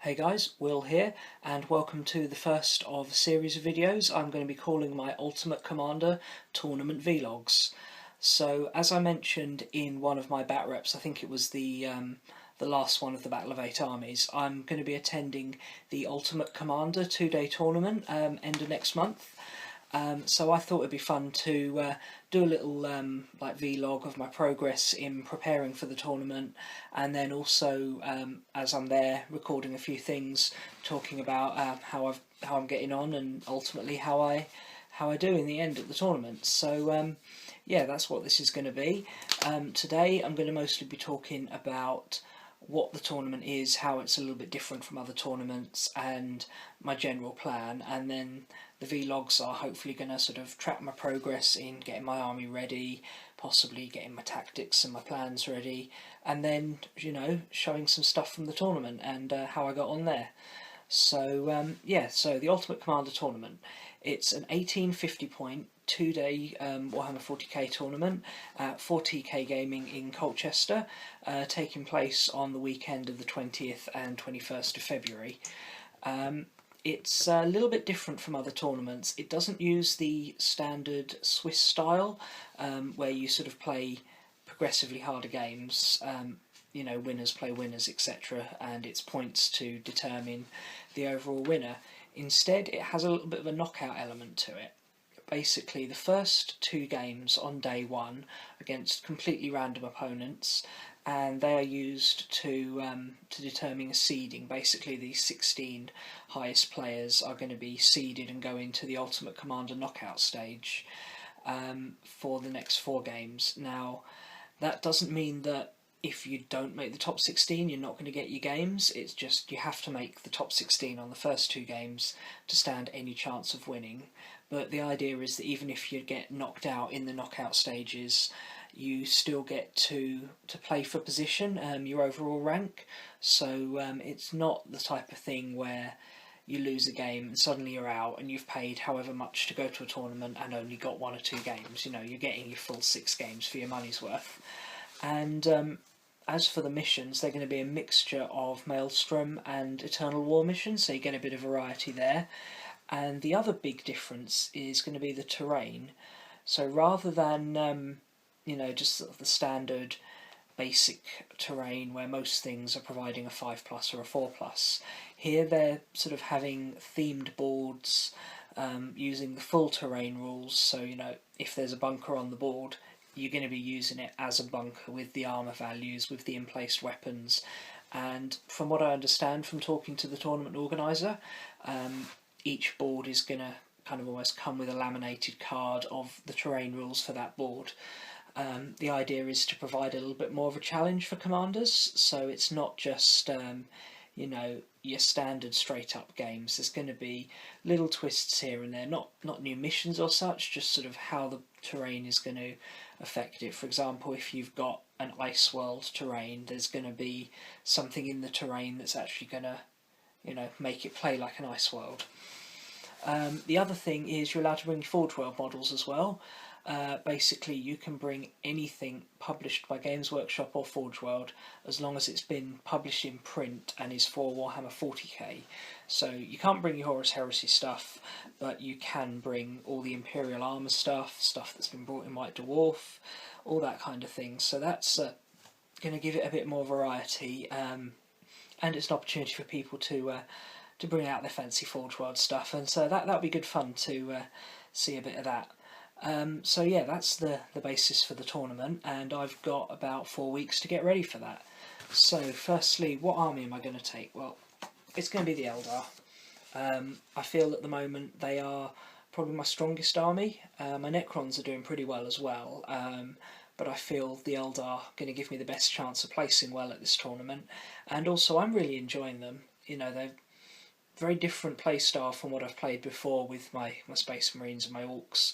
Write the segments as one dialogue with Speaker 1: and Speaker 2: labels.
Speaker 1: Hey guys, Will here, and welcome to the first of a series of videos I'm going to be calling my Ultimate Commander Tournament Vlogs. So, as I mentioned in one of my bat reps, I think it was the last one of the Battle of Eight Armies, I'm going to be attending the Ultimate Commander 2-day tournament end of next month. So I thought it'd be fun to do a little like vlog of my progress in preparing for the tournament, and then also as I'm there recording a few things, talking about how I'm getting on, and ultimately how I do in the end at the tournament. So yeah, that's what this is going to be. Today I'm going to mostly be talking about what the tournament is, how it's a little bit different from other tournaments, and my general plan. And then the vlogs are hopefully going to sort of track my progress in getting my army ready, possibly getting my tactics and my plans ready, and then, you know, showing some stuff from the tournament and how I got on there. So yeah, so the Ultimate Commander tournament, it's an 1850 point 2-day Warhammer 40k tournament at 40k Gaming in Colchester, taking place on the weekend of the 20th and 21st of February. It's a little bit different from other tournaments. It doesn't use the standard Swiss style, where you sort of play progressively harder games, you know, winners play winners, etc., and it's points to determine the overall winner. Instead, it has a little bit of a knockout element to it. Basically, the first two games on day one against completely random opponents, and they are used to determine a seeding. Basically, the 16 highest players are going to be seeded and go into the Ultimate Commander knockout stage for the next 4 games. Now, that doesn't mean that if you don't make the top 16 you're not going to get your games. It's just you have to make the top 16 on the first 2 games to stand any chance of winning. But the idea is that even if you get knocked out in the knockout stages, you still get to play for position, your overall rank. So it's not the type of thing where you lose a game and suddenly you're out and you've paid however much to go to a tournament and only got 1 or 2 games. You know, you're getting your full 6 games for your money's worth. And as for the missions, they're going to be a mixture of Maelstrom and Eternal War missions, so you get a bit of variety there. And the other big difference is going to be the terrain. So rather than, you know, just sort of the standard basic terrain where most things are providing a 5+ or a 4+, here they're sort of having themed boards, using the full terrain rules. So, you know, if there's a bunker on the board, you're going to be using it as a bunker with the armour values, with the in-placed weapons. And from what I understand from talking to the tournament organiser, each board is going to kind of almost come with a laminated card of the terrain rules for that board. The idea is to provide a little bit more of a challenge for commanders, so it's not just you know, your standard straight up games. There's going to be little twists here and there, not new missions or such, just sort of how the terrain is going to affect it. For example, if you've got an ice world terrain, there's going to be something in the terrain that's actually going to, you know, make it play like an ice world. The other thing is you're allowed to bring Forge World models as well. Basically, you can bring anything published by Games Workshop or Forge World as long as it's been published in print and is for Warhammer 40k. So you can't bring your Horus Heresy stuff, but you can bring all the Imperial Armour stuff that's been brought in White Dwarf, all that kind of thing. So that's going to give it a bit more variety, and it's an opportunity for people to bring out their fancy Forge World stuff, and so that'll be good fun to see a bit of that. So yeah, that's the basis for the tournament, and I've got about 4 weeks to get ready for that. So firstly, what army am I going to take? Well, it's going to be the Eldar. I feel at the moment they are probably my strongest army. My Necrons are doing pretty well as well, but I feel the Eldar are going to give me the best chance of placing well at this tournament, and also I'm really enjoying them. You know, they're very different playstyle from what I've played before with my Space Marines and my Orcs.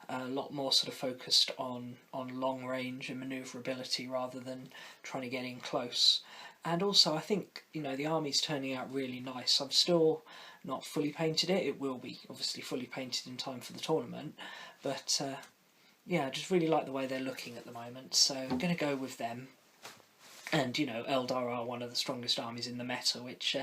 Speaker 1: A lot more sort of focused on long range and manoeuvrability rather than trying to get in close. And also I think, you know, the army's turning out really nice. I've still not fully painted it. It will be obviously fully painted in time for the tournament, but yeah, I just really like the way they're looking at the moment, so I'm going to go with them. And, you know, Eldar are one of the strongest armies in the meta, which,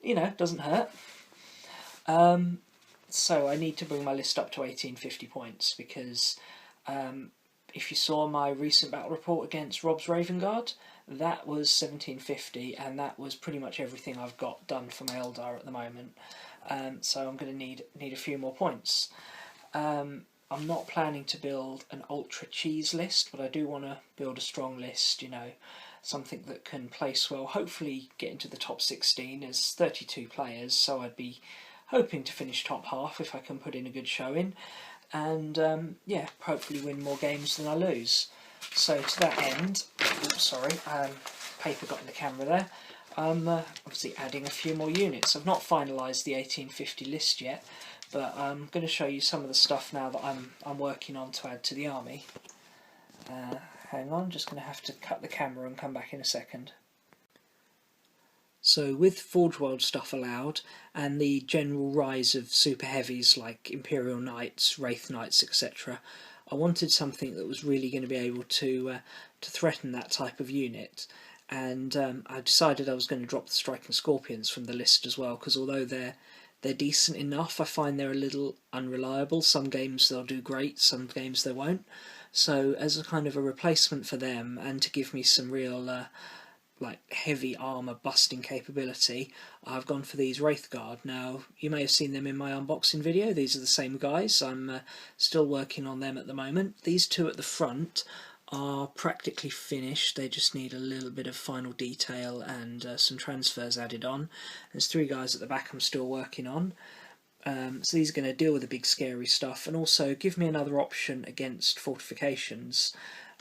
Speaker 1: you know, doesn't hurt. So I need to bring my list up to 1850 points, because if you saw my recent battle report against Rob's Raven Guard, that was 1750, and that was pretty much everything I've got done for my Eldar at the moment. So I'm going to need a few more points. I'm not planning to build an ultra cheese list, but I do want to build a strong list, you know, something that can place well, hopefully get into the top 16. There's 32 players, so I'd be hoping to finish top half if I can put in a good showing, and yeah, hopefully win more games than I lose. So to that end, oops, sorry, paper got in the camera there, I'm obviously adding a few more units. I've not finalised the 1850 list yet, but I'm going to show you some of the stuff now that I'm working on to add to the army. Hang on, just going to have to cut the camera and come back in a second. So with Forge World stuff allowed, and the general rise of super heavies like Imperial Knights, Wraith Knights, etc., I wanted something that was really going to be able to threaten that type of unit. And I decided I was going to drop the Striking Scorpions from the list as well, because although they're decent enough, I find they're a little unreliable. Some games they'll do great, some games they won't. So as a kind of a replacement for them, and to give me some real like heavy armour busting capability, I've gone for these Wraith Guard. Now, you may have seen them in my unboxing video. These are the same guys. I'm still working on them at the moment. These two at the front are practically finished. They just need a little bit of final detail and some transfers added on. There's 3 guys at the back I'm still working on. So these are going to deal with the big scary stuff, and also give me another option against fortifications.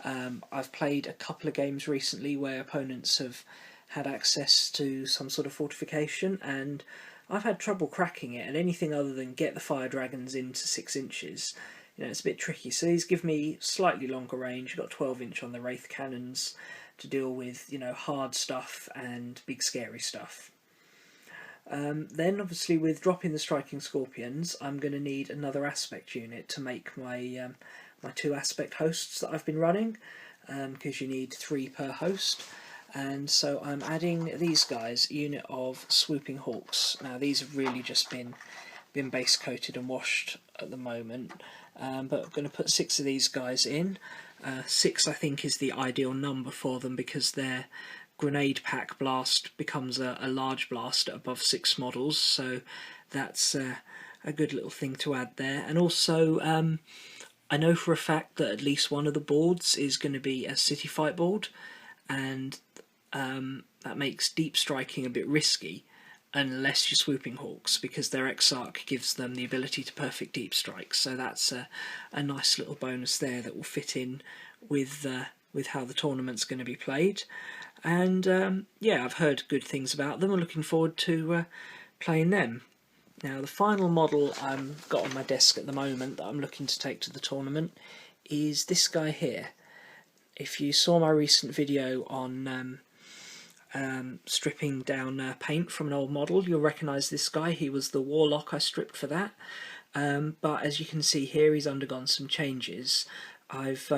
Speaker 1: I've played a couple of games recently where opponents have had access to some sort of fortification, and I've had trouble cracking it, and anything other than get the fire dragons into 6 inches, you know, it's a bit tricky. So these give me slightly longer range. You've got 12-inch on the Wraith cannons to deal with, you know, hard stuff and big scary stuff. Then obviously with dropping the Striking Scorpions, I'm going to need another aspect unit to make my my 2 aspect hosts that I've been running, because you need 3 per host. And so I'm adding these guys, a unit of Swooping Hawks. Now these have really just been base coated and washed at the moment, but I'm going to put 6 of these guys in. 6 I think is the ideal number for them, because their grenade pack blast becomes a large blast at above 6 models, so that's a good little thing to add there. And also I know for a fact that at least one of the boards is going to be a city fight board, and that makes deep striking a bit risky unless you're Swooping Hawks, because their Exarch gives them the ability to perfect deep strikes. So that's a nice little bonus there that will fit in with how the tournament's going to be played. And yeah, I've heard good things about them. I'm looking forward to playing them. Now the final model I've got on my desk at the moment that I'm looking to take to the tournament is this guy here. If you saw my recent video on stripping down paint from an old model, you'll recognise this guy. He was the Warlock I stripped for that, but as you can see here, he's undergone some changes. I've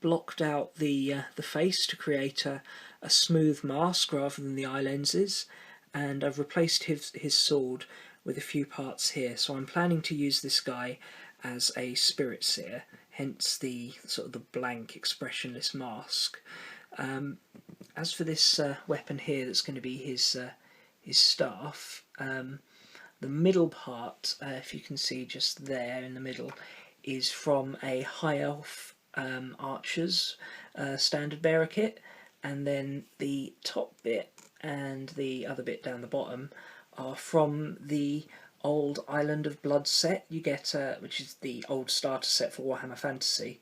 Speaker 1: blocked out the face to create a smooth mask rather than the eye lenses, and I've replaced his sword with a few parts here. So I'm planning to use this guy as a Spirit Seer, hence the sort of the blank expressionless mask. As for this weapon here, that's going to be his staff, the middle part, if you can see just there in the middle, is from a High Elf Archer's standard bearer kit, and then the top bit and the other bit down the bottom are from the old Island of Blood set you get, which is the old starter set for Warhammer Fantasy.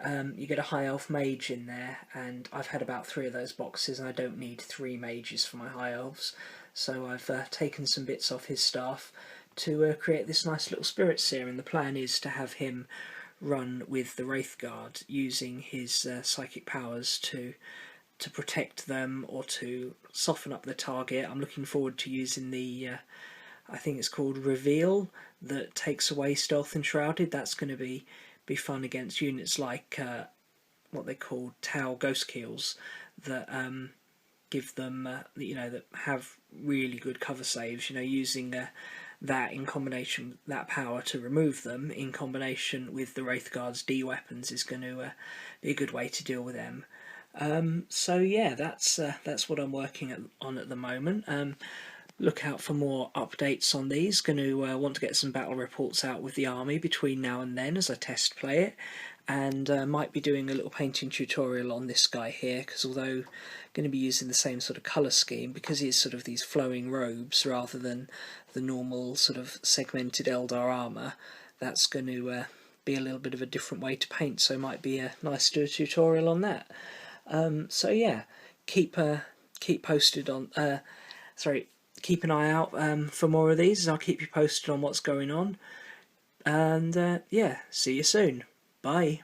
Speaker 1: You get a High Elf Mage in there, and I've had about 3 of those boxes, and I don't need 3 mages for my High Elves, so I've taken some bits off his staff to create this nice little Spirit Seer, and the plan is to have him run with the Wraith Guard, using his psychic powers to protect them or to soften up the target. I'm looking forward to using the I think it's called Reveal, that takes away Stealth Enshrouded. That's going to be fun against units like what they call Tau Ghost Keels that give them, that have really good cover saves. Using that in combination, that power to remove them in combination with the Wraithguard's D weapons is going to be a good way to deal with them. So yeah, that's what I'm working on at the moment. Look out for more updates on these. Going to want to get some battle reports out with the army between now and then as I test play it, and might be doing a little painting tutorial on this guy here, because although going to be using the same sort of colour scheme, because he's sort of these flowing robes rather than the normal sort of segmented Eldar armour, that's going to be a little bit of a different way to paint, so it might be nice to do a tutorial on that. So yeah, keep posted on. Keep an eye out for more of these, and I'll keep you posted on what's going on. And yeah, see you soon. Bye.